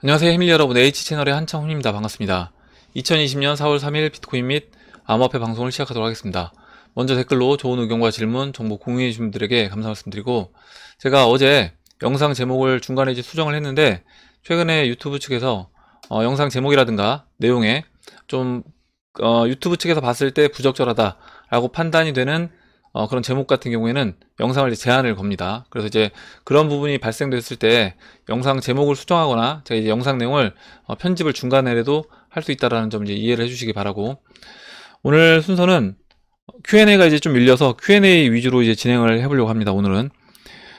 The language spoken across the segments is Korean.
안녕하세요 해밀리 여러분, H채널의 한창훈입니다. 반갑습니다. 2020년 4월 3일 비트코인 및 암호화폐 방송을 시작하도록 하겠습니다. 먼저 댓글로 좋은 의견과 질문, 정보 공유해 주신 분들에게 감사 말씀드리고, 제가 어제 영상 제목을 중간에 이제 수정을 했는데, 최근에 유튜브 측에서 영상 제목이라든가 내용에 좀 유튜브 측에서 봤을 때 부적절하다 라고 판단이 되는 그런 제목 같은 경우에는 영상을 이제 제한을 겁니다. 그래서 이제 그런 부분이 발생됐을 때 영상 제목을 수정하거나 제가 이제 영상 내용을 편집을 중간에라도 할 수 있다라는 점 이제 이해를 해주시기 바라고, 오늘 순서는 Q&A가 이제 좀 밀려서 Q&A 위주로 이제 진행을 해보려고 합니다. 오늘은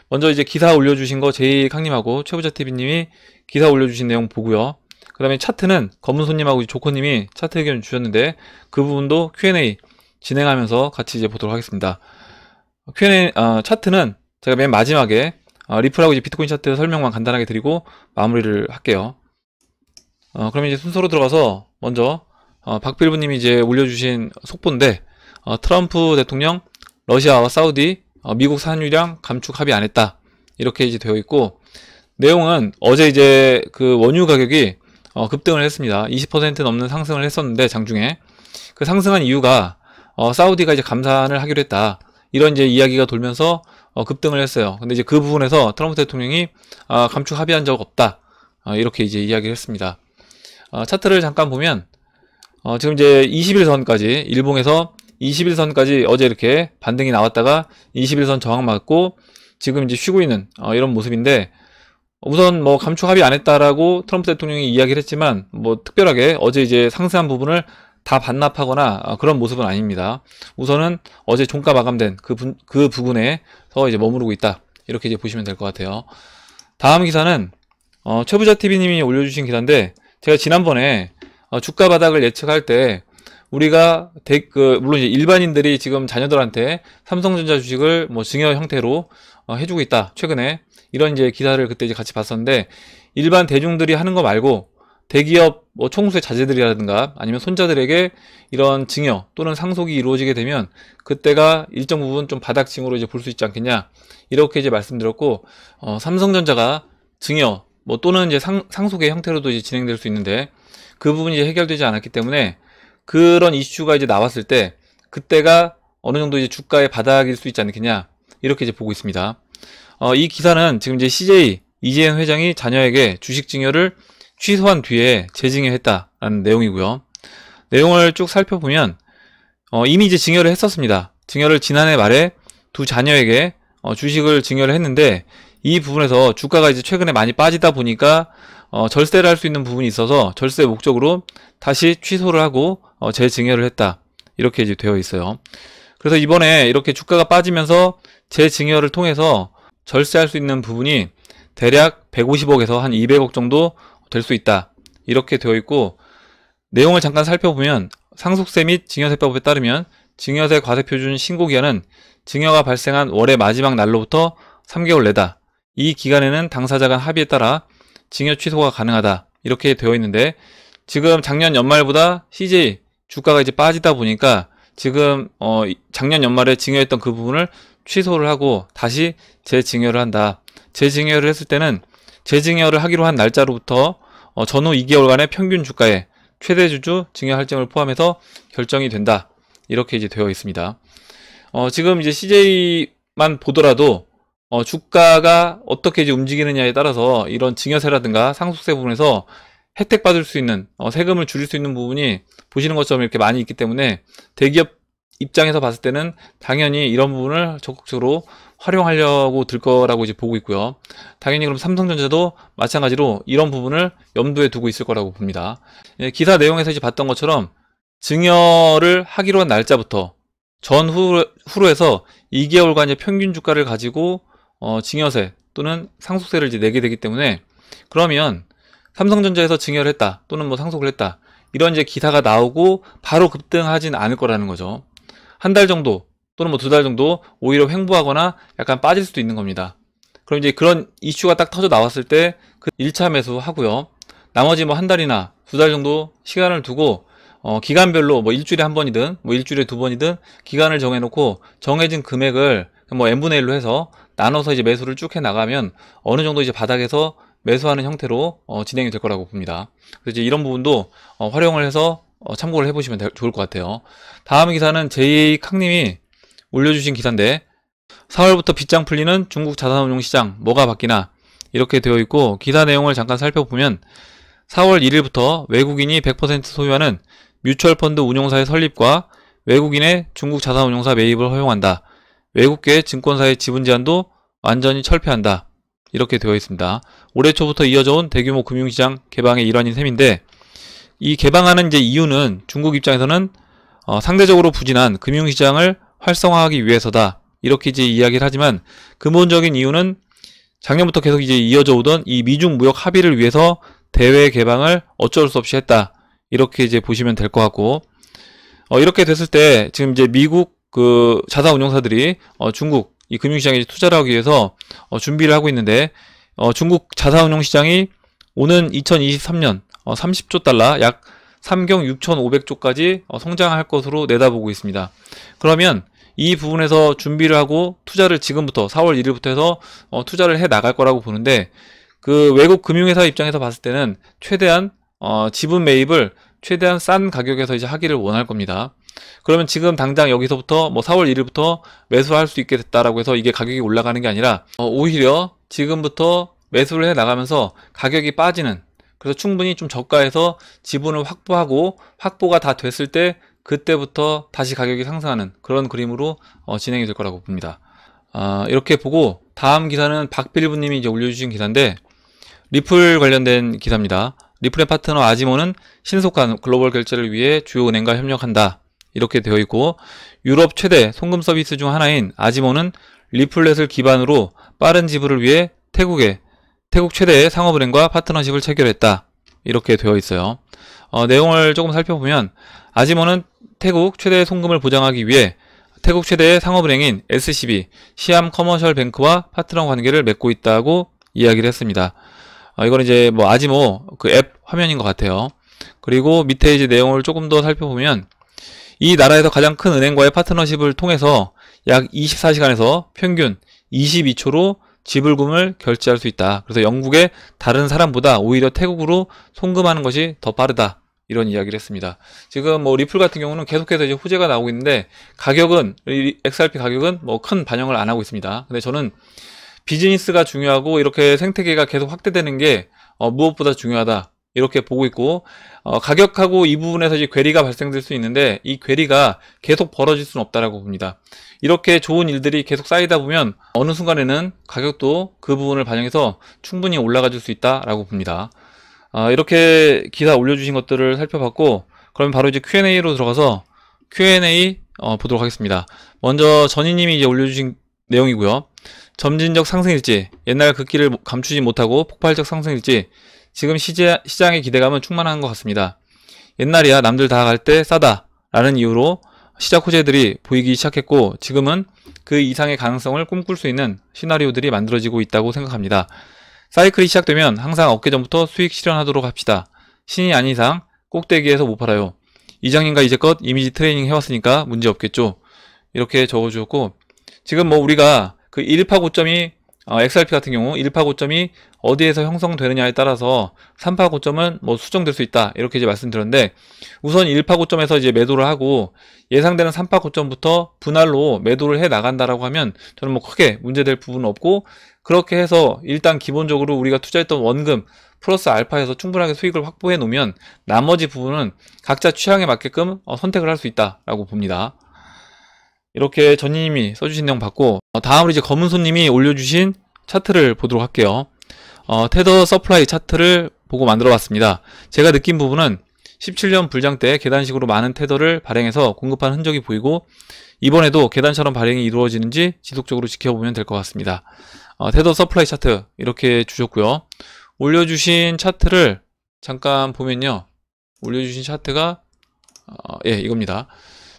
먼저 이제 기사 올려주신 거 제이캉님하고 최부자TV님이 기사 올려주신 내용 보고요. 그 다음에 차트는 검은손님하고 조커님이 차트 의견 주셨는데, 그 부분도 Q&A 진행하면서 같이 이제 보도록 하겠습니다. Q&A 차트는 제가 맨 마지막에 리플하고 이제 비트코인 차트 설명만 간단하게 드리고 마무리를 할게요. 그럼 이제 순서로 들어가서 먼저 박필부님이 이제 올려주신 속보인데, 트럼프 대통령 러시아와 사우디 미국 산유량 감축 합의 안 했다, 이렇게 이제 되어 있고, 내용은 어제 이제 그 원유 가격이 급등을 했습니다. 20% 넘는 상승을 했었는데, 장중에 그 상승한 이유가 사우디가 이제 감산을 하기로 했다, 이런 이제 이야기가 돌면서 급등을 했어요. 근데 이제 그 부분에서 트럼프 대통령이 감축 합의한 적 없다, 이렇게 이제 이야기를 했습니다. 차트를 잠깐 보면 지금 이제 21선까지 일봉에서 21선까지 어제 이렇게 반등이 나왔다가 21선 저항 맞고 지금 이제 쉬고 있는 이런 모습인데, 우선 뭐 감축 합의 안 했다라고 트럼프 대통령이 이야기를 했지만 뭐 특별하게 어제 이제 상승한 부분을 다 반납하거나 그런 모습은 아닙니다. 우선은 어제 종가 마감된 그 부분에서 이제 머무르고 있다, 이렇게 이제 보시면 될 것 같아요. 다음 기사는 최부자TV님이 올려주신 기사인데, 제가 지난번에 주가 바닥을 예측할 때 우리가 물론 이제 일반인들이 지금 자녀들한테 삼성전자 주식을 뭐 증여 형태로 해주고 있다, 최근에 이런 이제 기사를 그때 이제 같이 봤었는데, 일반 대중들이 하는 거 말고 대기업 뭐 총수의 자제들이라든가 아니면 손자들에게 이런 증여 또는 상속이 이루어지게 되면 그때가 일정 부분 좀 바닥징후로 이제 볼 수 있지 않겠냐, 이렇게 이제 말씀드렸고, 삼성전자가 증여 뭐 또는 이제 상속의 형태로도 이제 진행될 수 있는데, 그 부분이 이제 해결되지 않았기 때문에 그런 이슈가 이제 나왔을 때 그때가 어느 정도 이제 주가의 바닥일 수 있지 않겠냐, 이렇게 이제 보고 있습니다. 이 기사는 지금 이제 CJ 이재현 회장이 자녀에게 주식 증여를 취소한 뒤에 재증여했다라는 내용이고요. 내용을 쭉 살펴보면 이미 이제 증여를 했었습니다. 증여를 지난해 말에 두 자녀에게 주식을 증여를 했는데, 이 부분에서 주가가 이제 최근에 많이 빠지다 보니까 절세를 할 수 있는 부분이 있어서 절세 목적으로 다시 취소를 하고 재증여를 했다, 이렇게 이제 되어 있어요. 그래서 이번에 이렇게 주가가 빠지면서 재증여를 통해서 절세할 수 있는 부분이 대략 150억에서 한 200억 정도 될 수 있다, 이렇게 되어 있고, 내용을 잠깐 살펴보면 상속세 및 증여세법에 따르면 증여세 과세표준 신고기한은 증여가 발생한 월의 마지막 날로부터 3개월 내다. 이 기간에는 당사자 간 합의에 따라 증여 취소가 가능하다, 이렇게 되어 있는데, 지금 작년 연말보다 CJ 주가가 이제 빠지다 보니까 지금 작년 연말에 증여했던 그 부분을 취소를 하고 다시 재증여를 한다. 재증여를 했을 때는 재증여를 하기로 한 날짜로부터 전후 2개월간의 평균 주가의 최대 주주 증여 할증을 포함해서 결정이 된다, 이렇게 이제 되어 있습니다. 지금 이제 CJ만 보더라도 주가가 어떻게 이제 움직이느냐에 따라서 이런 증여세라든가 상속세 부분에서 혜택 받을 수 있는 세금을 줄일 수 있는 부분이 보시는 것처럼 이렇게 많이 있기 때문에, 대기업 입장에서 봤을 때는 당연히 이런 부분을 적극적으로 활용하려고 들 거라고 이제 보고 있고요. 당연히 그럼 삼성전자도 마찬가지로 이런 부분을 염두에 두고 있을 거라고 봅니다. 기사 내용에서 이제 봤던 것처럼 증여를 하기로 한 날짜부터 전후로 해서 2개월간의 평균 주가를 가지고 증여세 또는 상속세를 이제 내게 되기 때문에, 그러면 삼성전자에서 증여를 했다 또는 뭐 상속을 했다, 이런 이제 기사가 나오고 바로 급등하진 않을 거라는 거죠. 한 달 정도 또는 뭐 2달 정도 오히려 횡보하거나 약간 빠질 수도 있는 겁니다. 그럼 이제 그런 이슈가 딱 터져 나왔을 때 그 1차 매수 하고요. 나머지 뭐 한 달이나 2달 정도 시간을 두고 기간별로 뭐 일주일에 한 번이든 뭐 일주일에 2번이든 기간을 정해놓고 정해진 금액을 뭐 n분의 1로 해서 나눠서 이제 매수를 쭉 해 나가면 어느 정도 이제 바닥에서 매수하는 형태로 진행이 될 거라고 봅니다. 그래서 이제 이런 부분도 활용을 해서 참고를 해보시면 좋을 것 같아요. 다음 기사는 제이캉님이 올려주신 기사인데 4월부터 빗장 풀리는 중국 자산운용시장 뭐가 바뀌나 이렇게 되어 있고, 기사 내용을 잠깐 살펴보면 4월 1일부터 외국인이 100% 소유하는 뮤추얼펀드 운용사의 설립과 외국인의 중국 자산운용사 매입을 허용한다. 외국계 증권사의 지분 제한도 완전히 철폐한다. 이렇게 되어 있습니다. 올해 초부터 이어져 온 대규모 금융시장 개방의 일환인 셈인데, 이 개방하는 이제 이유는 중국 입장에서는 상대적으로 부진한 금융시장을 활성화하기 위해서다. 이렇게 이제 이야기를 하지만, 근본적인 이유는 작년부터 계속 이제 이어져 오던 이 미중 무역 합의를 위해서 대외 개방을 어쩔 수 없이 했다. 이렇게 이제 보시면 될 것 같고, 이렇게 됐을 때 지금 이제 미국 그 자산운용사들이 중국 이 금융시장에 투자를 하기 위해서 준비를 하고 있는데, 중국 자산운용시장이 오는 2023년 30조 달러, 약 3경 6,500조까지 성장할 것으로 내다보고 있습니다. 그러면 이 부분에서 준비를 하고 투자를 지금부터 4월 1일부터 해서 투자를 해 나갈 거라고 보는데, 그 외국 금융회사 입장에서 봤을 때는 최대한 지분 매입을 최대한 싼 가격에서 이제 하기를 원할 겁니다. 그러면 지금 당장 여기서부터 뭐 4월 1일부터 매수할 수 있게 됐다라고 해서 이게 가격이 올라가는 게 아니라 오히려 지금부터 매수를 해 나가면서 가격이 빠지는, 그래서 충분히 좀 저가에서 지분을 확보하고 확보가 다 됐을 때 그때부터 다시 가격이 상승하는 그런 그림으로 진행이 될 거라고 봅니다. 이렇게 보고 다음 기사는 박필부님이 이제 올려주신 기사인데, 리플 관련된 기사입니다. 리플의 파트너 아지모는 신속한 글로벌 결제를 위해 주요 은행과 협력한다. 이렇게 되어 있고, 유럽 최대 송금 서비스 중 하나인 아지모는 리플렛을 기반으로 빠른 지불을 위해 태국 최대의 상업은행과 파트너십을 체결했다. 이렇게 되어 있어요. 내용을 조금 살펴보면, 아지모는 태국 최대의 송금을 보장하기 위해 태국 최대의 상업은행인 SCB, 시암 커머셜 뱅크와 파트너 관계를 맺고 있다고 이야기를 했습니다. 이건 이제 뭐 아지모 그 앱 화면인 것 같아요. 그리고 밑에 이제 내용을 조금 더 살펴보면, 이 나라에서 가장 큰 은행과의 파트너십을 통해서 약 24시간에서 평균 22초로 지불금을 결제할 수 있다. 그래서 영국의 다른 사람보다 오히려 태국으로 송금하는 것이 더 빠르다. 이런 이야기를 했습니다. 지금 뭐 리플 같은 경우는 계속해서 이제 호재가 나오고 있는데, 가격은 XRP 가격은 뭐 큰 반영을 안 하고 있습니다. 근데 저는 비즈니스가 중요하고 이렇게 생태계가 계속 확대되는 게 무엇보다 중요하다. 이렇게 보고 있고, 가격하고 이 부분에서 이제 괴리가 발생될 수 있는데, 이 괴리가 계속 벌어질 수는 없다라고 봅니다. 이렇게 좋은 일들이 계속 쌓이다 보면 어느 순간에는 가격도 그 부분을 반영해서 충분히 올라가 줄 수 있다라고 봅니다. 이렇게 기사 올려주신 것들을 살펴봤고, 그러면 바로 이제 Q&A로 들어가서 Q&A 보도록 하겠습니다. 먼저 전희님이 이제 올려주신 내용이고요. 점진적 상승일지, 옛날 그 길을 감추지 못하고 폭발적 상승일지, 지금 시장의 기대감은 충만한 것 같습니다. 옛날이야 남들 다 갈 때 싸다 라는 이유로 시작 호재들이 보이기 시작했고, 지금은 그 이상의 가능성을 꿈꿀 수 있는 시나리오들이 만들어지고 있다고 생각합니다. 사이클이 시작되면 항상 어깨 전부터 수익 실현하도록 합시다. 신이 아닌 이상 꼭대기에서 못 팔아요. 이장님과 이제껏 이미지 트레이닝 해왔으니까 문제 없겠죠. 이렇게 적어주셨고, 지금 뭐 우리가 그 1파 고점이 XRP 같은 경우 1파 고점이 어디에서 형성되느냐에 따라서 3파 고점은 뭐 수정될 수 있다. 이렇게 이제 말씀드렸는데, 우선 1파 고점에서 이제 매도를 하고 예상되는 3파 고점부터 분할로 매도를 해 나간다라고 하면 저는 뭐 크게 문제될 부분은 없고, 그렇게 해서 일단 기본적으로 우리가 투자했던 원금 플러스 알파에서 충분하게 수익을 확보해 놓으면 나머지 부분은 각자 취향에 맞게끔 선택을 할 수 있다라고 봅니다. 이렇게 전희님이 써주신 내용 봤고, 다음으로 이제 검은손님이 올려주신 차트를 보도록 할게요. 테더 서플라이 차트를 보고 만들어 봤습니다. 제가 느낀 부분은 17년 불장 때 계단식으로 많은 테더를 발행해서 공급한 흔적이 보이고, 이번에도 계단처럼 발행이 이루어지는지 지속적으로 지켜보면 될 것 같습니다. 테더 서플라이 차트 이렇게 주셨고요. 올려주신 차트를 잠깐 보면요, 올려주신 차트가 예, 이겁니다.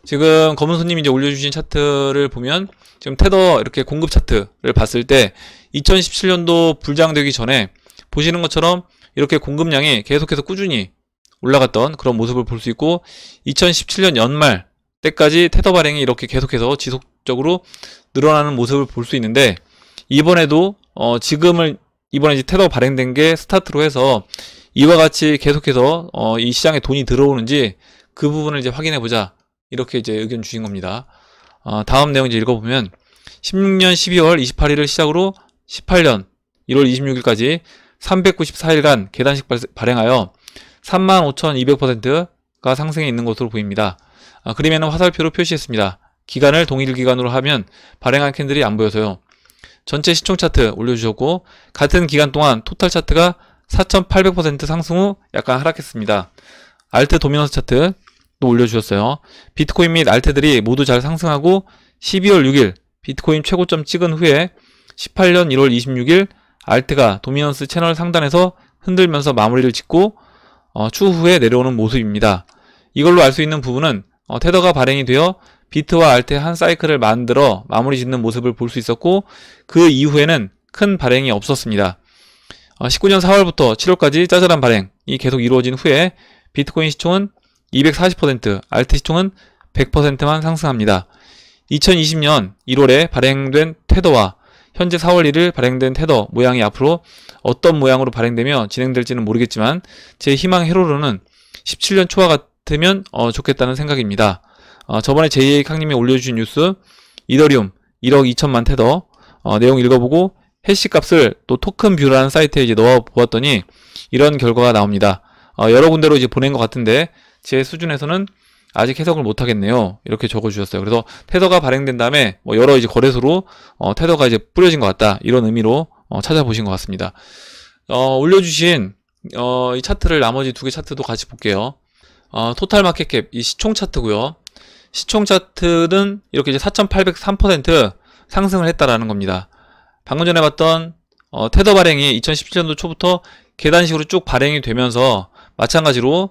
지금 검은손님이 이제 올려주신 차트를 보면, 지금 테더 이렇게 공급 차트를 봤을 때 2017년도 불장되기 전에 보시는 것처럼 이렇게 공급량이 계속해서 꾸준히 올라갔던 그런 모습을 볼 수 있고, 2017년 연말 때까지 테더 발행이 이렇게 계속해서 지속적으로 늘어나는 모습을 볼 수 있는데, 이번에도 지금을 이번에 이제 테더 발행된 게 스타트로 해서 이와 같이 계속해서 이 시장에 돈이 들어오는지 그 부분을 이제 확인해 보자, 이렇게 이제 의견 주신 겁니다. 다음 내용 이제 읽어보면 16년 12월 28일을 시작으로 18년 1월 26일까지 394일간 계단식 발행하여 35,200%가 상승해 있는 것으로 보입니다. 그림에는 화살표로 표시했습니다. 기간을 동일 기간으로 하면 발행한 캔들이 안 보여서요. 전체 시총 차트 올려주셨고, 같은 기간 동안 토탈 차트가 4,800% 상승 후 약간 하락했습니다. 알트 도미넌스 차트도 올려주셨어요. 비트코인 및 알트들이 모두 잘 상승하고 12월 6일 비트코인 최고점 찍은 후에 18년 1월 26일 알트가 도미넌스 채널 상단에서 흔들면서 마무리를 짓고 추후에 내려오는 모습입니다. 이걸로 알 수 있는 부분은 테더가 발행이 되어 비트와 알트의 한 사이클을 만들어 마무리 짓는 모습을 볼 수 있었고, 그 이후에는 큰 발행이 없었습니다. 19년 4월부터 7월까지 짜잘한 발행이 계속 이루어진 후에 비트코인 시총은 240%, 알트 시총은 100%만 상승합니다. 2020년 1월에 발행된 테더와 현재 4월 1일 발행된 테더 모양이 앞으로 어떤 모양으로 발행되며 진행될지는 모르겠지만, 제 희망 회로로는 17년 초와 같으면 좋겠다는 생각입니다. 저번에 제이에이캉님이 올려주신 뉴스, 이더리움 1억 2천만 테더 내용 읽어보고 해시 값을 또 토큰뷰라는 사이트에 이제 넣어 보았더니 이런 결과가 나옵니다. 여러 군데로 이제 보낸 것 같은데 제 수준에서는 아직 해석을 못 하겠네요. 이렇게 적어주셨어요. 그래서 테더가 발행된 다음에 뭐 여러 이제 거래소로 테더가 이제 뿌려진 것 같다, 이런 의미로 찾아보신 것 같습니다. 올려주신 이 차트를 나머지 두 개 차트도 같이 볼게요. 토탈 마켓캡 이 시총 차트고요. 시총 차트는 이렇게 이제 4,803% 상승을 했다라는 겁니다. 방금 전에 봤던 테더 발행이 2017년도 초부터 계단식으로 쭉 발행이 되면서 마찬가지로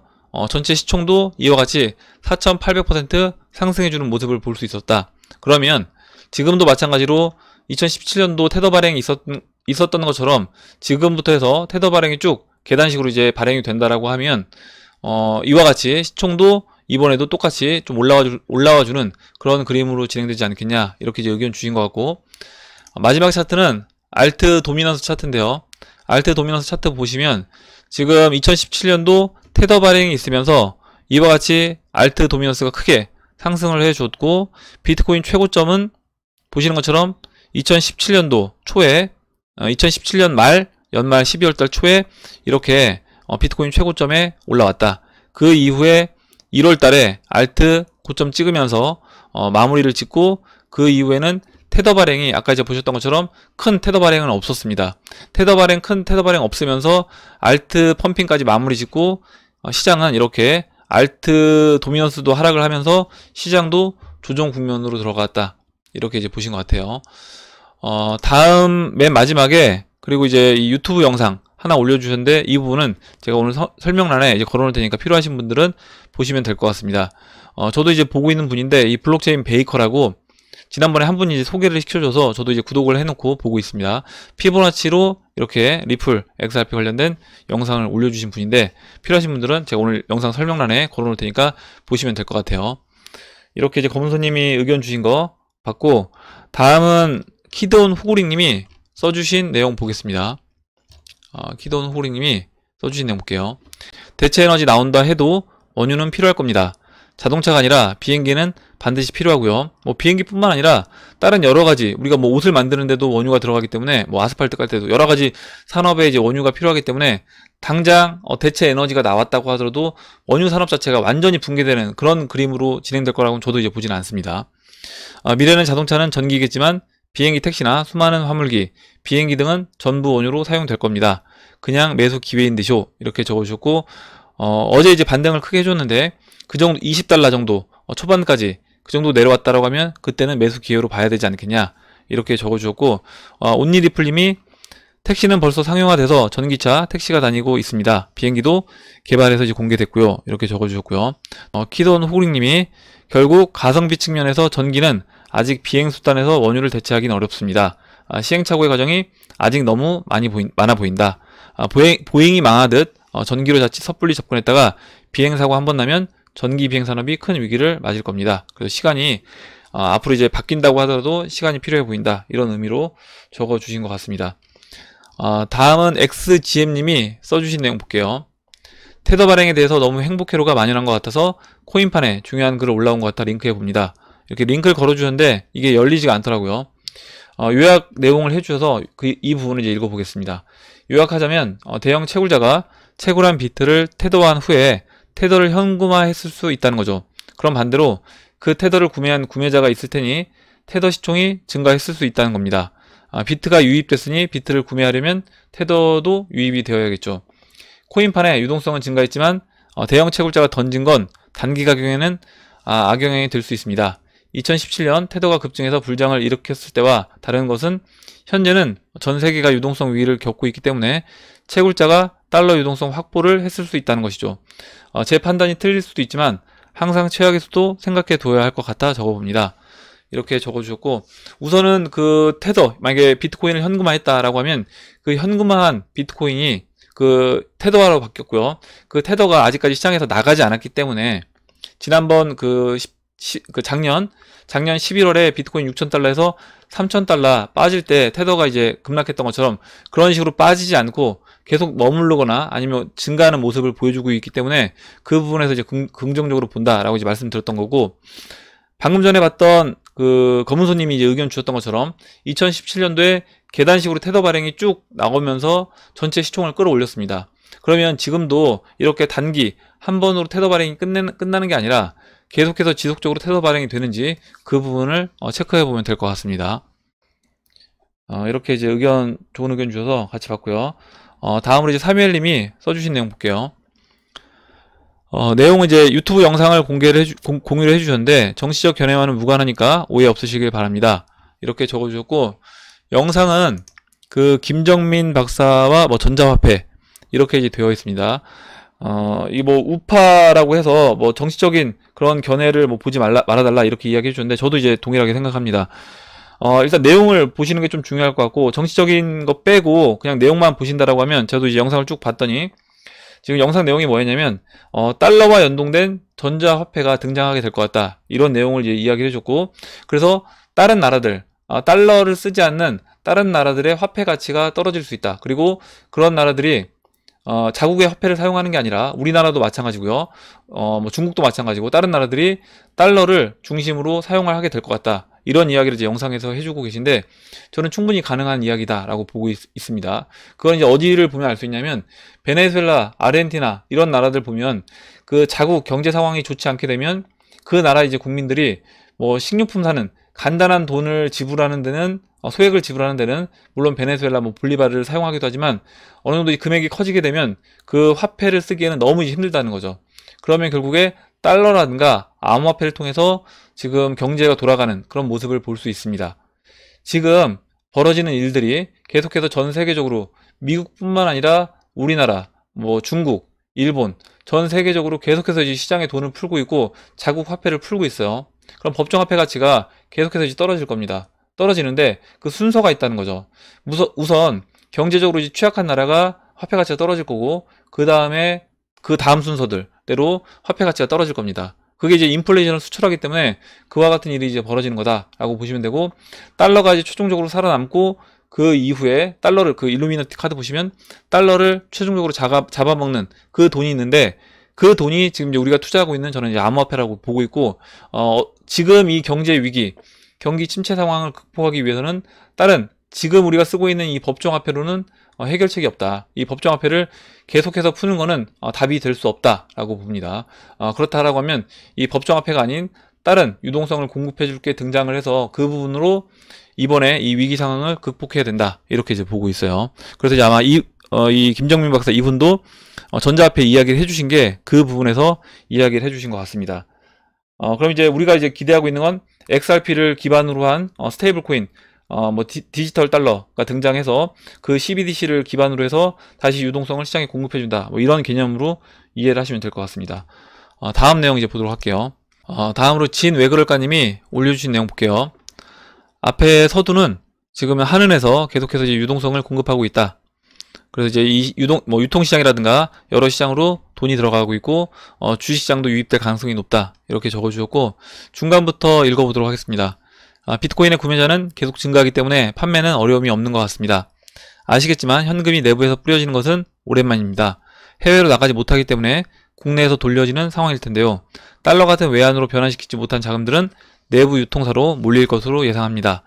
전체 시총도 이와 같이 4,800% 상승해주는 모습을 볼 수 있었다. 그러면 지금도 마찬가지로 2017년도 테더 발행이 있었던 것처럼 지금부터 해서 테더 발행이 쭉 계단식으로 이제 발행이 된다라고 하면 이와 같이 시총도 이번에도 똑같이 좀 올라와주는 그런 그림으로 진행되지 않겠냐, 이렇게 이제 의견 주신 것 같고, 마지막 차트는 알트 도미넌스 차트인데요. 알트 도미넌스 차트 보시면 지금 2017년도 테더 발행이 있으면서 이와 같이 알트 도미넌스가 크게 상승을 해줬고, 비트코인 최고점은 보시는 것처럼 2017년도 초에 2017년 말 연말 12월달 초에 이렇게 비트코인 최고점에 올라왔다. 그 이후에 1월달에 알트 고점 찍으면서 마무리를 짓고, 그 이후에는 테더 발행이 아까 이제 보셨던 것처럼 큰 테더 발행은 없었습니다. 큰 테더 발행 없으면서 알트 펌핑까지 마무리 짓고, 시장은 이렇게 알트 도미넌스도 하락을 하면서 시장도 조정 국면으로 들어갔다, 이렇게 이제 보신 것 같아요. 다음 맨 마지막에 그리고 이제 이 유튜브 영상 하나 올려주셨는데, 이 부분은 제가 오늘 설명란에 이제 걸어놓을 테니까 필요하신 분들은 보시면 될 것 같습니다. 저도 이제 보고 있는 분인데, 이 블록체인 베이커라고 지난번에 한 분이 이제 소개를 시켜줘서 저도 이제 구독을 해놓고 보고 있습니다. 피보나치로 이렇게 리플 XRP 관련된 영상을 올려주신 분인데, 필요하신 분들은 제가 오늘 영상 설명란에 걸어놓을 테니까 보시면 될 것 같아요. 이렇게 이제 검은손님이 의견 주신 거 봤고, 다음은 키드온 후구링님이 써주신 내용 보겠습니다. 키드온 후구링님이 써주신 내용 볼게요. 대체 에너지 나온다 해도 원유는 필요할 겁니다. 자동차가 아니라 비행기는 반드시 필요하고요. 뭐 비행기뿐만 아니라 다른 여러 가지, 우리가 뭐 옷을 만드는데도 원유가 들어가기 때문에, 뭐 아스팔트 깔 때도 여러 가지 산업에 이제 원유가 필요하기 때문에, 당장 대체 에너지가 나왔다고 하더라도 원유 산업 자체가 완전히 붕괴되는 그런 그림으로 진행될 거라고는 저도 이제 보지는 않습니다. 미래는 자동차는 전기겠지만 비행기, 택시나 수많은 화물기, 비행기 등은 전부 원유로 사용될 겁니다. 그냥 매수 기회인 듯쇼, 이렇게 적어주셨고, 어제 이제 반등을 크게 해줬는데 그 정도 20달러 정도 초반까지 그 정도 내려왔다라고 하면 그때는 매수 기회로 봐야 되지 않겠냐, 이렇게 적어주셨고, 온니리플님이 택시는 벌써 상용화돼서 전기차 택시가 다니고 있습니다. 비행기도 개발해서 이제 공개됐고요, 이렇게 적어주셨고요. 키돈 호구링님이 결국 가성비 측면에서 전기는 아직 비행수단에서 원유를 대체하기는 어렵습니다. 시행착오의 과정이 아직 너무 많아 보인다. 보잉이 망하듯 전기로 자칫 섣불리 접근했다가 비행사고 한번 나면 전기 비행산업이 큰 위기를 맞을 겁니다. 그래서 시간이 앞으로 이제 바뀐다고 하더라도 시간이 필요해 보인다, 이런 의미로 적어주신 것 같습니다. 다음은 XGM님이 써주신 내용 볼게요. 테더 발행에 대해서 너무 행복회로가 만연한 것 같아서 코인판에 중요한 글을 올라온 것 같아 링크해 봅니다. 이렇게 링크를 걸어주셨는데 이게 열리지가 않더라고요. 요약 내용을 해주셔서 이 부분을 이제 읽어보겠습니다. 요약하자면 대형 채굴자가 채굴한 비트를 테더화한 후에 테더를 현금화했을 수 있다는 거죠. 그럼 반대로 그 테더를 구매한 구매자가 있을 테니 테더 시총이 증가했을 수 있다는 겁니다. 비트가 유입됐으니 비트를 구매하려면 테더도 유입이 되어야겠죠. 코인판의 유동성은 증가했지만 대형 채굴자가 던진 건 단기 가격에는 악영향이 될 수 있습니다. 2017년 테더가 급증해서 불장을 일으켰을 때와 다른 것은 현재는 전 세계가 유동성 위기를 겪고 있기 때문에 채굴자가 달러 유동성 확보를 했을 수 있다는 것이죠. 제 판단이 틀릴 수도 있지만 항상 최악의 수도 생각해 둬야 할 것 같아 적어봅니다. 이렇게 적어주셨고, 우선은 그 테더, 만약에 비트코인을 현금화했다라고 하면 그 현금화한 비트코인이 그 테더화로 바뀌었고요. 그 테더가 아직까지 시장에서 나가지 않았기 때문에 지난번 작년 11월에 비트코인 6,000달러에서 3,000달러 빠질 때 테더가 이제 급락했던 것처럼 그런 식으로 빠지지 않고 계속 머무르거나 아니면 증가하는 모습을 보여주고 있기 때문에 그 부분에서 이제 긍정적으로 본다라고 이제 말씀드렸던 거고, 방금 전에 봤던 그 검은소님이 이제 의견 주셨던 것처럼 2017년도에 계단식으로 테더 발행이 쭉 나오면서 전체 시총을 끌어올렸습니다. 그러면 지금도 이렇게 단기 한 번으로 테더 발행이 끝나는 게 아니라 계속해서 지속적으로 테더 발행이 되는지 그 부분을 체크해 보면 될 것 같습니다. 이렇게 이제 좋은 의견 주셔서 같이 봤고요. 다음으로 이제 사무엘님이 써주신 내용 볼게요. 내용은 이제 유튜브 영상을 공유를 해주셨는데 정치적 견해와는 무관하니까 오해 없으시길 바랍니다. 이렇게 적어주셨고, 영상은 그 김정민 박사와 뭐 전자화폐 이렇게 이제 되어 있습니다. 이 뭐 우파라고 해서 뭐 정치적인 그런 견해를 뭐 보지 말아달라 이렇게 이야기해 주셨는데 저도 이제 동일하게 생각합니다. 일단 내용을 보시는 게 좀 중요할 것 같고, 정치적인 거 빼고 그냥 내용만 보신다라고 하면, 저도 이제 영상을 쭉 봤더니 지금 영상 내용이 뭐였냐면 달러와 연동된 전자화폐가 등장하게 될 것 같다, 이런 내용을 이제 이야기를 해줬고, 그래서 다른 나라들, 달러를 쓰지 않는 다른 나라들의 화폐 가치가 떨어질 수 있다. 그리고 그런 나라들이 자국의 화폐를 사용하는 게 아니라, 우리나라도 마찬가지고요, 뭐 중국도 마찬가지고 다른 나라들이 달러를 중심으로 사용을 하게 될 것 같다, 이런 이야기를 이제 영상에서 해주고 계신데 저는 충분히 가능한 이야기다라고 보고 있습니다. 그건 이제 어디를 보면 알 수 있냐면, 베네수엘라, 아르헨티나 이런 나라들 보면 그 자국 경제 상황이 좋지 않게 되면 그 나라 이제 국민들이 뭐 식료품 사는 간단한 돈을 지불하는 데는, 소액을 지불하는 데는 물론 베네수엘라 뭐 볼리바르를 사용하기도 하지만 어느 정도 이 금액이 커지게 되면 그 화폐를 쓰기에는 너무 힘들다는 거죠. 그러면 결국에 달러라든가 암호화폐를 통해서 지금 경제가 돌아가는 그런 모습을 볼 수 있습니다. 지금 벌어지는 일들이 계속해서 전 세계적으로, 미국뿐만 아니라 우리나라, 뭐 중국, 일본, 전 세계적으로 계속해서 이제 시장에 돈을 풀고 있고 자국 화폐를 풀고 있어요. 그럼 법정 화폐 가치가 계속해서 이제 떨어질 겁니다. 떨어지는데 그 순서가 있다는 거죠. 우선 경제적으로 이제 취약한 나라가 화폐 가치가 떨어질 거고, 그 다음 순서들대로 화폐 가치가 떨어질 겁니다. 그게 이제 인플레이션을 수출하기 때문에 그와 같은 일이 이제 벌어지는 거다라고 보시면 되고, 달러가 이제 최종적으로 살아남고 그 이후에 달러를, 그 일루미나티 카드 보시면 달러를 최종적으로 잡아먹는 그 돈이 있는데, 그 돈이 지금 이제 우리가 투자하고 있는, 저는 이제 암호화폐라고 보고 있고, 지금 이 경제 위기, 경기 침체 상황을 극복하기 위해서는 다른 지금 우리가 쓰고 있는 이 법정화폐로는 해결책이 없다. 이 법정화폐를 계속해서 푸는 거는 답이 될 수 없다라고 봅니다. 그렇다라고 하면 이 법정화폐가 아닌 다른 유동성을 공급해 줄 게 등장을 해서 그 부분으로 이번에 이 위기 상황을 극복해야 된다, 이렇게 이제 보고 있어요. 그래서 이제 아마 이 김정민 박사 이분도 전자화폐 이야기를 해주신 게 그 부분에서 이야기를 해주신 것 같습니다. 그럼 이제 우리가 이제 기대하고 있는 건 XRP를 기반으로 한 스테이블 코인, 뭐 디지털 달러가 등장해서 그 CBDC를 기반으로 해서 다시 유동성을 시장에 공급해준다, 뭐 이런 개념으로 이해를 하시면 될 것 같습니다. 다음 내용 이제 보도록 할게요. 다음으로 진 왜 그럴까님이 올려주신 내용 볼게요. 앞에 서두는 지금은 한은에서 계속해서 이제 유동성을 공급하고 있다. 그래서 이제 이 유통시장이라든가 여러 시장으로 돈이 들어가고 있고, 주식시장도 유입될 가능성이 높다, 이렇게 적어주셨고, 중간부터 읽어보도록 하겠습니다. 비트코인의 구매자는 계속 증가하기 때문에 판매는 어려움이 없는 것 같습니다. 아시겠지만 현금이 내부에서 뿌려지는 것은 오랜만입니다. 해외로 나가지 못하기 때문에 국내에서 돌려지는 상황일 텐데요. 달러 같은 외환으로 변환시키지 못한 자금들은 내부 유통사로 몰릴 것으로 예상합니다.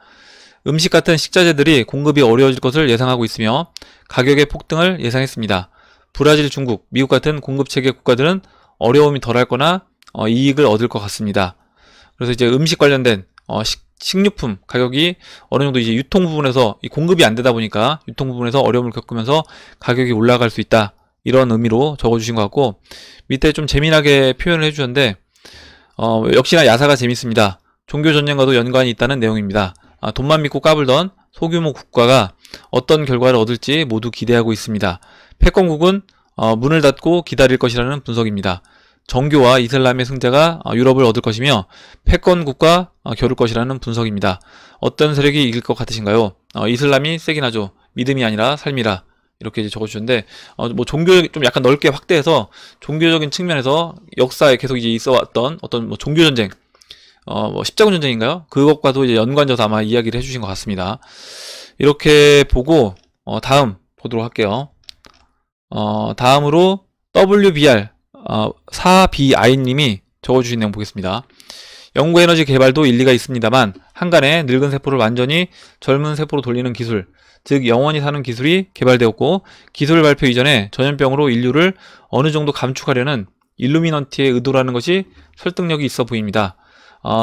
음식 같은 식자재들이 공급이 어려워질 것을 예상하고 있으며 가격의 폭등을 예상했습니다. 브라질, 중국, 미국 같은 공급체계 국가들은 어려움이 덜할 거나 이익을 얻을 것 같습니다. 그래서 이제 음식 관련된 식료품 가격이 어느 정도 이제 유통 부분에서 공급이 안 되다 보니까 유통 부분에서 어려움을 겪으면서 가격이 올라갈 수 있다. 이런 의미로 적어주신 것 같고, 밑에 좀 재미나게 표현을 해주셨는데 역시나 야사가 재밌습니다. 종교전쟁과도 연관이 있다는 내용입니다. 돈만 믿고 까불던 소규모 국가가 어떤 결과를 얻을지 모두 기대하고 있습니다. 패권국은 문을 닫고 기다릴 것이라는 분석입니다. 정교와 이슬람의 승자가 유럽을 얻을 것이며 패권국과 겨룰 것이라는 분석입니다. 어떤 세력이 이길 것 같으신가요? 이슬람이 세긴 하죠. 믿음이 아니라 삶이라. 이렇게 이제 적어주셨는데, 뭐 종교 좀 약간 넓게 확대해서 종교적인 측면에서 역사에 계속 이제 있어왔던 어떤 뭐 종교전쟁, 뭐 십자군 전쟁인가요? 그것과도 이제 연관져서 아마 이야기를 해주신 것 같습니다. 이렇게 보고 다음 보도록 할게요. 다음으로 WBR 4BI님이 적어주신 내용 보겠습니다. 연구에너지 개발도 일리가 있습니다만 한간에 늙은 세포를 완전히 젊은 세포로 돌리는 기술, 즉 영원히 사는 기술이 개발되었고, 기술 발표 이전에 전염병으로 인류를 어느 정도 감축하려는 일루미넌티의 의도라는 것이 설득력이 있어 보입니다.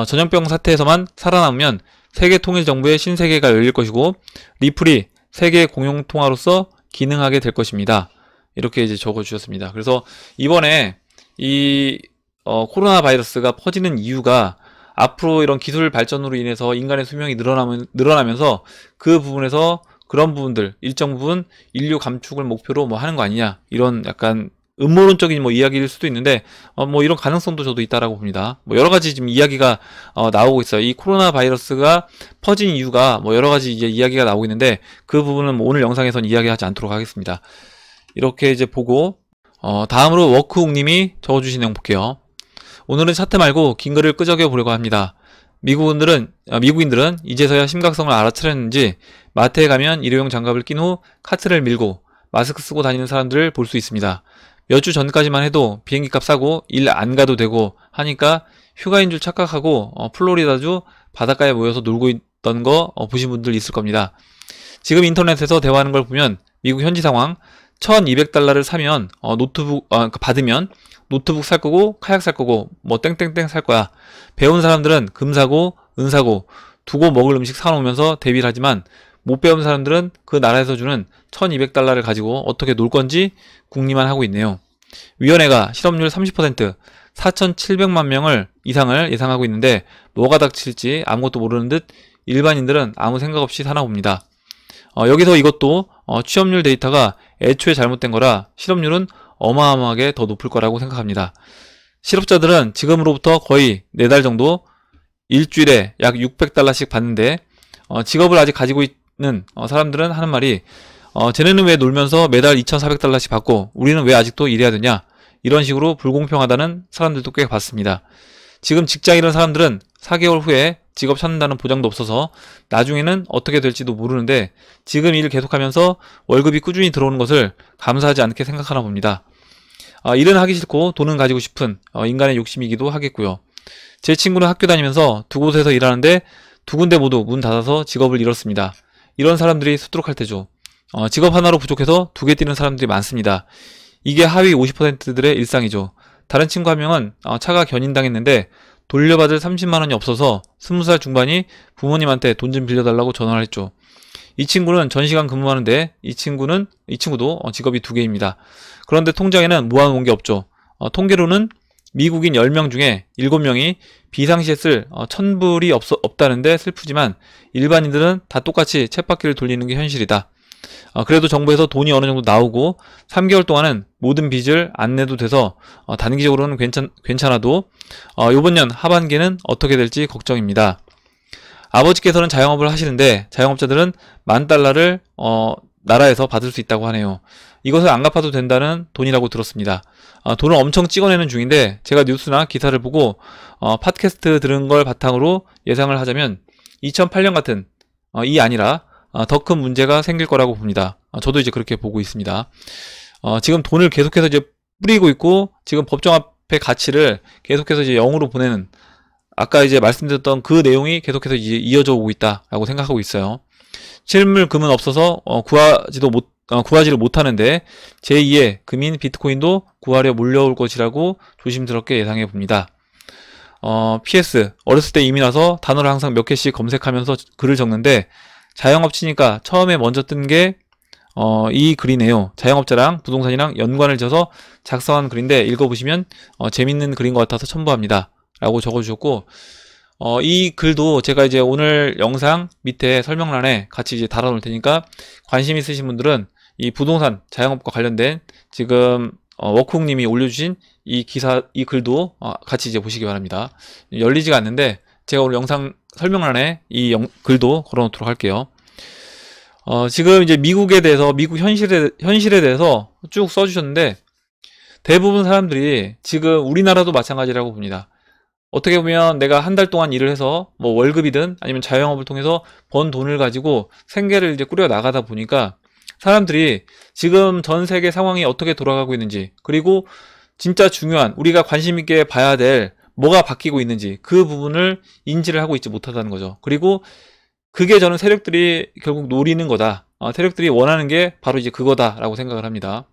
전염병 사태에서만 살아남으면 세계 통일 정부의 신세계가 열릴 것이고 리플이 세계 공용통화로서 기능하게 될 것입니다. 이렇게 이제 적어주셨습니다. 그래서 이번에 이 코로나 바이러스가 퍼지는 이유가 앞으로 이런 기술 발전으로 인해서 인간의 수명이 늘어나면서 그 부분에서 그런 부분들 일정 부분 인류 감축을 목표로 뭐 하는 거 아니냐, 이런 약간 음모론적인 뭐 이야기일 수도 있는데 뭐 이런 가능성도 저도 있다라고 봅니다. 뭐 여러 가지 지금 이야기가 나오고 있어요. 이 코로나 바이러스가 퍼진 이유가 뭐 여러 가지 이제 이야기가 나오고 있는데 그 부분은 뭐 오늘 영상에서는 이야기하지 않도록 하겠습니다. 이렇게 이제 보고 다음으로 워크욱님이 적어주신 내용 볼게요. 오늘은 차트 말고 긴 글을 끄적여 보려고 합니다. 미국인들은 이제서야 심각성을 알아차렸는지 마트에 가면 일회용 장갑을 낀 후 카트를 밀고 마스크 쓰고 다니는 사람들을 볼 수 있습니다. 몇 주 전까지만 해도 비행기값 싸고 일 안 가도 되고 하니까 휴가인 줄 착각하고 플로리다주 바닷가에 모여서 놀고 있던 거 보신 분들 있을 겁니다. 지금 인터넷에서 대화하는 걸 보면 미국 현지 상황, $1200를 사면 받으면 노트북 살 거고 카약 살 거고 뭐 땡땡땡 살 거야. 배운 사람들은 금 사고 은 사고 두고 먹을 음식 사놓으면서 대비를 하지만 못 배운 사람들은 그 나라에서 주는 $1200를 가지고 어떻게 놀 건지 궁리만 하고 있네요. 위원회가 실업률 30%, 4700만 명을 이상을 예상하고 있는데 뭐가 닥칠지 아무것도 모르는 듯 일반인들은 아무 생각 없이 사나 봅니다. 여기서 이것도 취업률 데이터가 애초에 잘못된 거라 실업률은 어마어마하게 더 높을 거라고 생각합니다. 실업자들은 지금으로부터 거의 4달 정도 일주일에 약 $600씩 받는데 직업을 아직 가지고 있는 사람들은 하는 말이 쟤네는 왜 놀면서 매달 $2400씩 받고 우리는 왜 아직도 일해야 되냐, 이런 식으로 불공평하다는 사람들도 꽤 봤습니다. 지금 직장 잃은 사람들은 4개월 후에 직업 찾는다는 보장도 없어서 나중에는 어떻게 될지도 모르는데 지금 일 계속하면서 월급이 꾸준히 들어오는 것을 감사하지 않게 생각하나 봅니다. 일은 하기 싫고 돈은 가지고 싶은 인간의 욕심이기도 하겠고요. 제 친구는 학교 다니면서 두 곳에서 일하는데 두 군데 모두 문 닫아서 직업을 잃었습니다. 이런 사람들이 수두룩할 테죠. 직업 하나로 부족해서 두 개 뛰는 사람들이 많습니다. 이게 하위 50%들의 일상이죠. 다른 친구 한 명은 차가 견인당했는데 돌려받을 30만원이 없어서 20살 중반이 부모님한테 돈 좀 빌려달라고 전화를 했죠. 이 친구는 전시간 근무하는데 이 친구도 직업이 2개입니다. 그런데 통장에는 모아놓은 게 없죠. 통계로는 미국인 10명 중에 7명이 비상시에 쓸 1000불이 없다는데 슬프지만 일반인들은 다 똑같이 쳇바퀴를 돌리는 게 현실이다. 그래도 정부에서 돈이 어느 정도 나오고 3개월 동안은 모든 빚을 안 내도 돼서 단기적으로는 괜찮아도 이번 년 하반기는 어떻게 될지 걱정입니다. 아버지께서는 자영업을 하시는데 자영업자들은 $10,000를 나라에서 받을 수 있다고 하네요. 이것을 안 갚아도 된다는 돈이라고 들었습니다. 돈을 엄청 찍어내는 중인데 제가 뉴스나 기사를 보고 팟캐스트 들은 걸 바탕으로 예상을 하자면 2008년 같은 이 아니라 더 큰 문제가 생길 거라고 봅니다. 저도 이제 그렇게 보고 있습니다. 지금 돈을 계속해서 이제 뿌리고 있고, 지금 법정화폐 가치를 계속해서 이제 0으로 보내는, 아까 이제 말씀드렸던 그 내용이 계속해서 이제 이어져 오고 있다라고 생각하고 있어요. 실물 금은 없어서 구하지를 못하는데 제2의 금인 비트코인도 구하려 몰려올 것이라고 조심스럽게 예상해 봅니다. PS 어렸을 때 이미 나서 단어를 항상 몇 개씩 검색하면서 글을 적는데 자영업치니까 처음에 먼저 뜬 게 이 글이네요. 자영업자랑 부동산이랑 연관을 져서 작성한 글인데 읽어보시면 재밌는 글인 것 같아서 첨부합니다 라고 적어주셨고, 이 글도 제가 이제 오늘 영상 밑에 설명란에 같이 이제 달아 놓을 테니까 관심 있으신 분들은 이 부동산 자영업과 관련된 지금 워크북님이 올려주신 이 글도 같이 이제 보시기 바랍니다. 열리지가 않는데 제가 오늘 영상 설명란에 이 글도 걸어 놓도록 할게요. 지금 이제 미국에 대해서, 미국 현실에 대해서 쭉 써주셨는데 대부분 사람들이 지금 우리나라도 마찬가지라고 봅니다. 어떻게 보면 내가 한 달 동안 일을 해서 뭐 월급이든 아니면 자영업을 통해서 번 돈을 가지고 생계를 이제 꾸려 나가다 보니까 사람들이 지금 전 세계 상황이 어떻게 돌아가고 있는지, 그리고 진짜 중요한 우리가 관심 있게 봐야 될 뭐가 바뀌고 있는지 그 부분을 인지를 하고 있지 못하다는 거죠. 그리고 그게 저는 세력들이 결국 노리는 거다. 세력들이 원하는 게 바로 이제 그거다라고 생각을 합니다.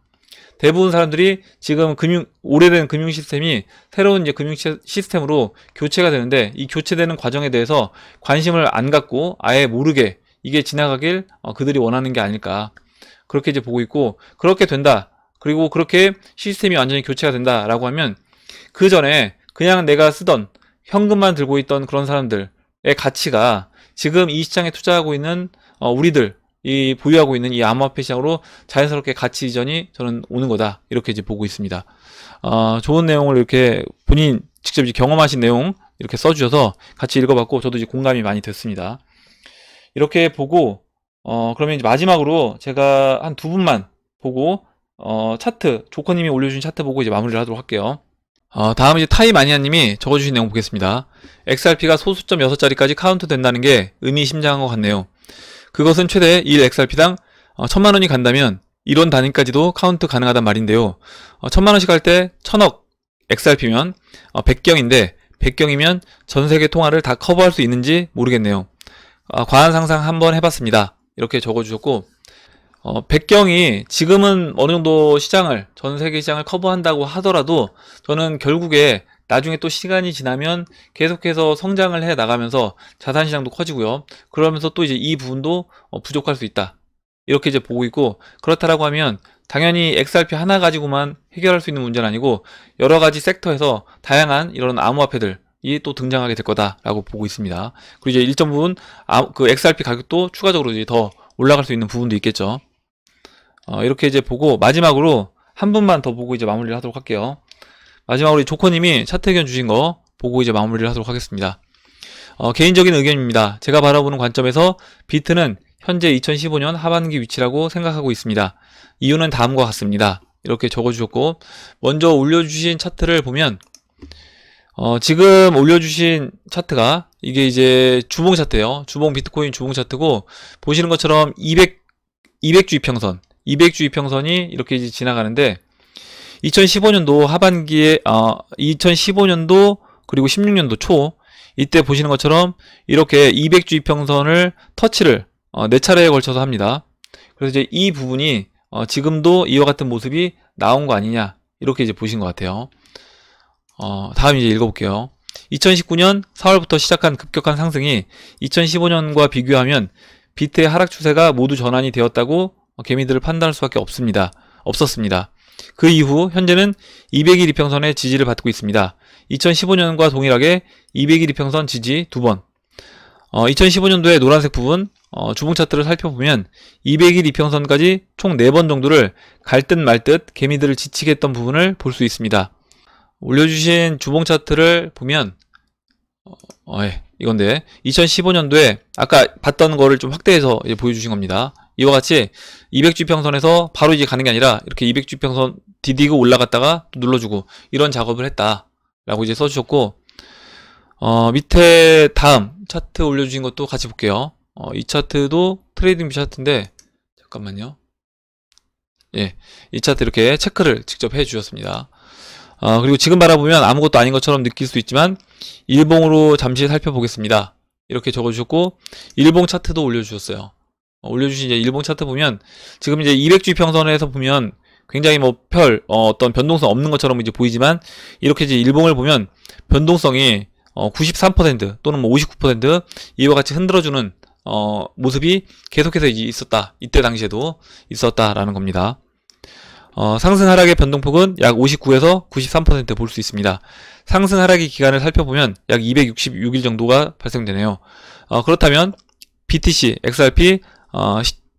대부분 사람들이 지금 오래된 금융 시스템이 새로운 이제 금융 시스템으로 교체가 되는데 이 교체되는 과정에 대해서 관심을 안 갖고 아예 모르게 이게 지나가길 그들이 원하는 게 아닐까. 그렇게 이제 보고 있고, 그렇게 된다. 그리고 그렇게 시스템이 완전히 교체가 된다라고 하면 그 전에 그냥 내가 쓰던 현금만 들고 있던 그런 사람들의 가치가 지금 이 시장에 투자하고 있는 우리들이 보유하고 있는 이 암호화폐 시장으로 자연스럽게 가치 이전이 저는 오는 거다. 이렇게 이제 보고 있습니다. 좋은 내용을 이렇게 본인 직접 이제 경험하신 내용 이렇게 써주셔서 같이 읽어봤고 저도 이제 공감이 많이 됐습니다. 이렇게 보고 그러면 이제 마지막으로 제가 한 두 분만 보고 차트, 조커님이 올려주신 차트 보고 이제 마무리를 하도록 할게요. 다음 이제 타이마니아님이 적어주신 내용 보겠습니다. XRP가 소수점 6자리까지 카운트 된다는 게 의미심장한 것 같네요. 그것은 최대 1 XRP당 1000만원이 간다면 이론 단위까지도 카운트 가능하단 말인데요. 1000만원씩 할 때 1000억 XRP면 100경인데 100경이면 전세계 통화를 다 커버할 수 있는지 모르겠네요. 과한 상상 한번 해봤습니다. 이렇게 적어주셨고, 100경이 지금은 어느 정도 전 세계 시장을 커버한다고 하더라도 저는 결국에 나중에 또 시간이 지나면 계속해서 성장을 해 나가면서 자산 시장도 커지고요. 그러면서 또 이제 이 부분도 부족할 수 있다. 이렇게 이제 보고 있고, 그렇다라고 하면 당연히 XRP 하나 가지고만 해결할 수 있는 문제는 아니고 여러 가지 섹터에서 다양한 이런 암호화폐들이 또 등장하게 될 거다라고 보고 있습니다. 그리고 이제 일정 부분 그 XRP 가격도 추가적으로 이제 더 올라갈 수 있는 부분도 있겠죠. 이렇게 이제 보고 마지막으로 한 분만 더 보고 이제 마무리를 하도록 할게요. 마지막으로 조커님이 차트 의견 주신 거 보고 이제 마무리를 하도록 하겠습니다. 개인적인 의견입니다. 제가 바라보는 관점에서 비트는 현재 2015년 하반기 위치라고 생각하고 있습니다. 이유는 다음과 같습니다. 이렇게 적어주셨고, 먼저 올려주신 차트를 보면 지금 올려주신 차트가 이게 이제 주봉 차트예요. 주봉 비트코인 주봉 차트고, 보시는 것처럼 200주 이평선 200주 이평선이 이렇게 이제 지나가는데 2015년도 하반기에 2015년도 그리고 16년도 초 이때 보시는 것처럼 이렇게 200주 이평선을 터치를 4차례에 걸쳐서 합니다. 그래서 이제 이 부분이 지금도 이와 같은 모습이 나온 거 아니냐, 이렇게 이제 보신 것 같아요. 다음 이제 읽어볼게요. 2019년 4월부터 시작한 급격한 상승이 2015년과 비교하면 비트의 하락 추세가 모두 전환이 되었다고 개미들을 판단할 수밖에 없었습니다. 그 이후 현재는 200일 이평선의 지지를 받고 있습니다. 2015년과 동일하게 200일 이평선 지지 2번. 2015년도의 노란색 부분 주봉 차트를 살펴보면 200일 이평선까지 총 4번 정도를 갈 듯 말 듯 개미들을 지치게 했던 부분을 볼 수 있습니다. 올려주신 주봉 차트를 보면 이건데 2015년도에 아까 봤던 거를 좀 확대해서 이제 보여주신 겁니다. 이와 같이 200주 평선에서 바로 이제 가는 게 아니라 이렇게 200주 평선 디디고 올라갔다가 또 눌러주고 이런 작업을 했다라고 이제 써주셨고, 밑에 다음 차트 올려주신 것도 같이 볼게요. 이 차트도 트레이딩 뷰 차트인데, 잠깐만요. 예, 이 차트 이렇게 체크를 직접 해 주셨습니다. 그리고 지금 바라보면 아무것도 아닌 것처럼 느낄 수 있지만 일봉으로 잠시 살펴보겠습니다. 이렇게 적어주셨고, 일봉 차트도 올려주셨어요. 올려주신 이제 일봉 차트 보면 지금 이제 200주 평선에서 보면 굉장히 뭐 어떤 변동성 없는 것처럼 이제 보이지만, 이렇게 이제 일봉을 보면 변동성이 93% 또는 뭐 59% 이와 같이 흔들어주는 모습이 계속해서 이제 있었다. 이때 당시에도 있었다라는 겁니다. 상승 하락의 변동폭은 약 59에서 93% 볼 수 있습니다. 상승 하락의 기간을 살펴보면 약 266일 정도가 발생되네요. 그렇다면 BTC, XRP,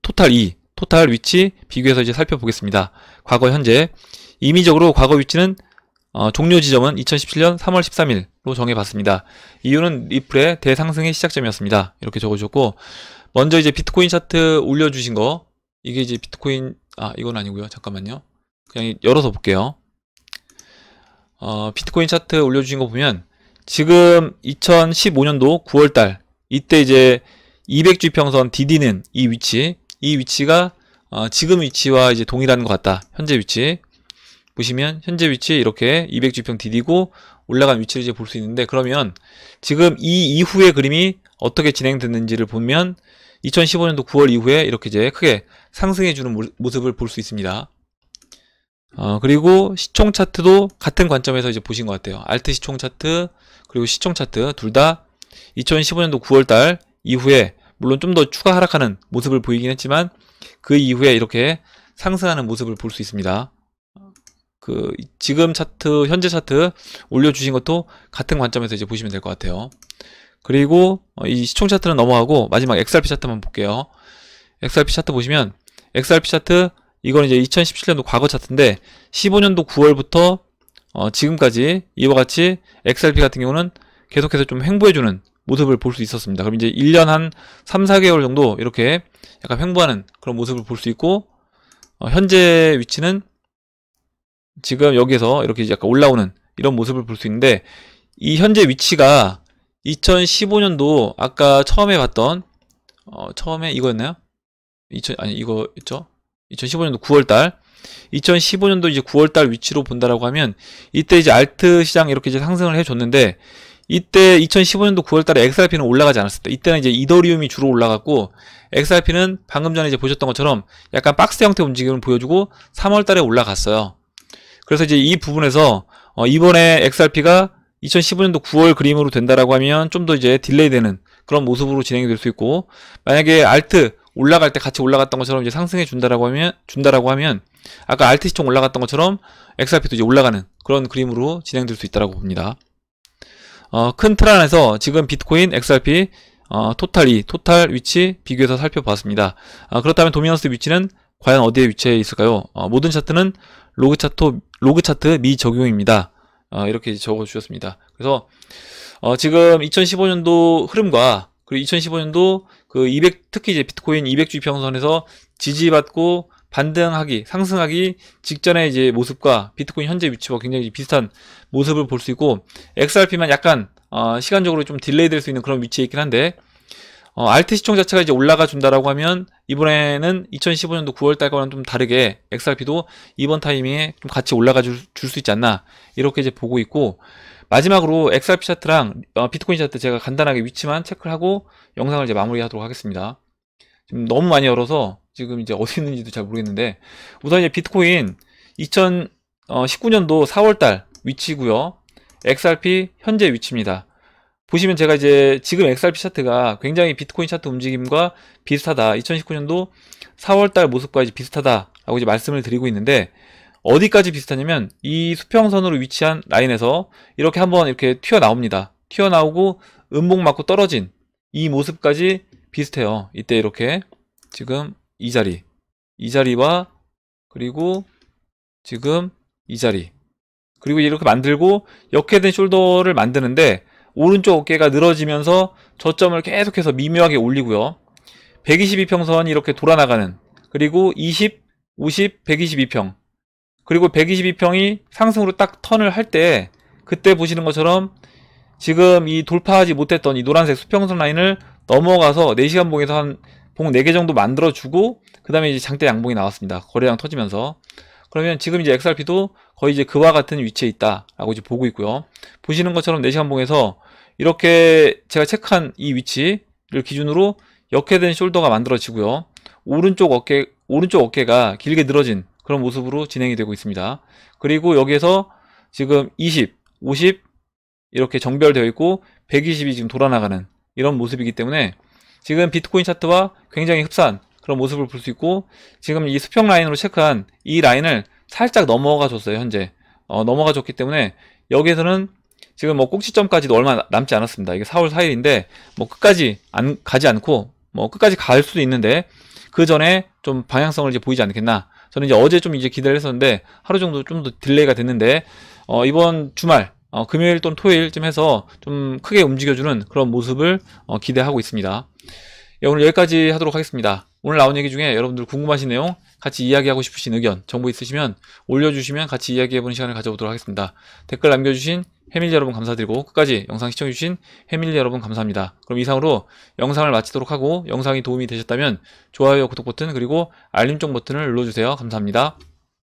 토탈 E, 토탈 위치 비교해서 이제 살펴보겠습니다. 과거, 현재. 임의적으로 과거 위치는 종료 지점은 2017년 3월 13일로 정해봤습니다. 이유는 리플의 대상승의 시작점이었습니다. 이렇게 적어주셨고, 먼저 이제 비트코인 차트 올려주신 거, 이게 이제 비트코인, 이건 아니고요. 잠깐만요. 그냥 열어서 볼게요. 비트코인 차트 올려주신 거 보면, 지금 2015년도 9월달, 이때 이제 200주 평선 DD는 이 위치가 지금 위치와 이제 동일한 것 같다. 현재 위치. 보시면 현재 위치 이렇게 200주평 디디고 올라간 위치를 이제 볼 수 있는데, 그러면 지금 이 이후의 그림이 어떻게 진행됐는지를 보면 2015년도 9월 이후에 이렇게 이제 크게 상승해주는 모습을 볼 수 있습니다. 그리고 시총 차트도 같은 관점에서 이제 보신 것 같아요. 알트 시총 차트 그리고 시총 차트 둘 다 2015년도 9월달 이후에 물론 좀 더 추가 하락하는 모습을 보이긴 했지만 그 이후에 이렇게 상승하는 모습을 볼 수 있습니다. 지금 차트, 현재 차트 올려주신 것도 같은 관점에서 이제 보시면 될 것 같아요. 그리고 이 시총 차트는 넘어가고 마지막 XRP 차트만 볼게요. XRP 차트 보시면 XRP 차트 이건 이제 2017년도 과거 차트인데 15년도 9월부터 지금까지 이와 같이 XRP 같은 경우는 계속해서 좀 횡보해주는 모습을 볼 수 있었습니다. 그럼 이제 1년 한 3, 4개월 정도 이렇게 약간 횡보하는 그런 모습을 볼 수 있고, 현재 위치는 지금 여기에서 이렇게 약간 올라오는 이런 모습을 볼 수 있는데, 이 현재 위치가 2015년도 아까 처음에 봤던 처음에 이거였나요? 이거 있죠? 2015년도 9월달 2015년도 이제 9월달 위치로 본다라고 하면 이때 이제 알트 시장 이렇게 이제 상승을 해줬는데, 이때 2015년도 9월달에 XRP는 올라가지 않았을 때, 이때는 이제 이더리움이 주로 올라갔고 XRP는 방금 전에 이제 보셨던 것처럼 약간 박스 형태 움직임을 보여주고 3월달에 올라갔어요. 그래서 이제 이 부분에서 이번에 XRP가 2015년도 9월 그림으로 된다라고 하면 좀 더 이제 딜레이 되는 그런 모습으로 진행이 될 수 있고, 만약에 알트 올라갈 때 같이 올라갔던 것처럼 이제 상승해 준다라고 하면 아까 알트 시총 올라갔던 것처럼 XRP도 이제 올라가는 그런 그림으로 진행될 수 있다라고 봅니다. 큰 틀 안에서 지금 비트코인, XRP, 토탈 E, 토탈 위치 비교해서 살펴봤습니다. 그렇다면 도미넌스 위치는 과연 어디에 위치해 있을까요? 모든 차트는 로그 차트 미적용입니다. 이렇게 적어 주셨습니다. 그래서 지금 2015년도 흐름과 그리고 2015년도 특히 이제 비트코인 200주 평선에서 지지받고 반등하기, 상승하기 직전의 이제 모습과 비트코인 현재 위치와 굉장히 비슷한 모습을 볼 수 있고, XRP만 약간 시간적으로 좀 딜레이 될 수 있는 그런 위치에 있긴 한데, 알트 시총 자체가 이제 올라가 준다라고 하면 이번에는 2015년도 9월 달과는 좀 다르게 XRP도 이번 타이밍에 좀 같이 올라가 줄 수 있지 않나, 이렇게 이제 보고 있고, 마지막으로 XRP 차트랑 비트코인 차트 제가 간단하게 위치만 체크를 하고 영상을 이제 마무리하도록 하겠습니다. 지금 너무 많이 열어서 지금 이제 어디 있는지도 잘 모르겠는데, 우선 이제 비트코인 2019년도 4월달 위치고요. XRP 현재 위치입니다. 보시면 제가 이제 지금 XRP 차트가 굉장히 비트코인 차트 움직임과 비슷하다, 2019년도 4월달 모습과 이제 비슷하다라고 이제 말씀을 드리고 있는데, 어디까지 비슷하냐면 이 수평선으로 위치한 라인에서 이렇게 한번 이렇게 튀어나옵니다. 튀어나오고 음봉 맞고 떨어진 이 모습까지 비슷해요. 이때 이렇게 지금 이 자리와 그리고 지금 이 자리, 그리고 이렇게 만들고 역헤드 숄더를 만드는데 오른쪽 어깨가 늘어지면서 저점을 계속해서 미묘하게 올리고요. 122평선이 이렇게 돌아나가는, 그리고 20, 50, 122평, 그리고 122평이 상승으로 딱 턴을 할 때 그때 보시는 것처럼 지금 이 돌파하지 못했던 이 노란색 수평선 라인을 넘어가서 4시간 봉에서 한 봉 4개 정도 만들어주고 그 다음에 이제 장대 양봉이 나왔습니다. 거래량 터지면서. 그러면 지금 이제 XRP도 거의 이제 그와 같은 위치에 있다라고 이제 보고 있고요. 보시는 것처럼 4시간 봉에서 이렇게 제가 체크한 이 위치를 기준으로 역회된 숄더가 만들어지고요. 오른쪽 어깨가 길게 늘어진 그런 모습으로 진행이 되고 있습니다. 그리고 여기에서 지금 20, 50 이렇게 정별되어 있고 120이 지금 돌아나가는 이런 모습이기 때문에 지금 비트코인 차트와 굉장히 흡사한 그런 모습을 볼 수 있고, 지금 이 수평 라인으로 체크한 이 라인을 살짝 넘어가 줬어요. 현재 넘어가 줬기 때문에 여기에서는 지금 뭐 꼭지점까지도 얼마 남지 않았습니다. 이게 4월 4일인데 뭐 끝까지 가지 않고 뭐 끝까지 갈 수도 있는데 그 전에 좀 방향성을 이제 보이지 않겠나. 저는 이제 어제 좀 이제 기대를 했었는데 하루 정도 좀 더 딜레이가 됐는데 이번 주말 금요일 또는 토요일쯤 해서 좀 크게 움직여주는 그런 모습을 기대하고 있습니다. 예, 오늘 여기까지 하도록 하겠습니다. 오늘 나온 얘기 중에 여러분들 궁금하신 내용, 같이 이야기하고 싶으신 의견, 정보 있으시면 올려주시면 같이 이야기해보는 시간을 가져보도록 하겠습니다. 댓글 남겨주신 해밀리 여러분 감사드리고 끝까지 영상 시청해주신 해밀리 여러분 감사합니다. 그럼 이상으로 영상을 마치도록 하고, 영상이 도움이 되셨다면 좋아요, 구독 버튼 그리고 알림종 버튼을 눌러주세요. 감사합니다.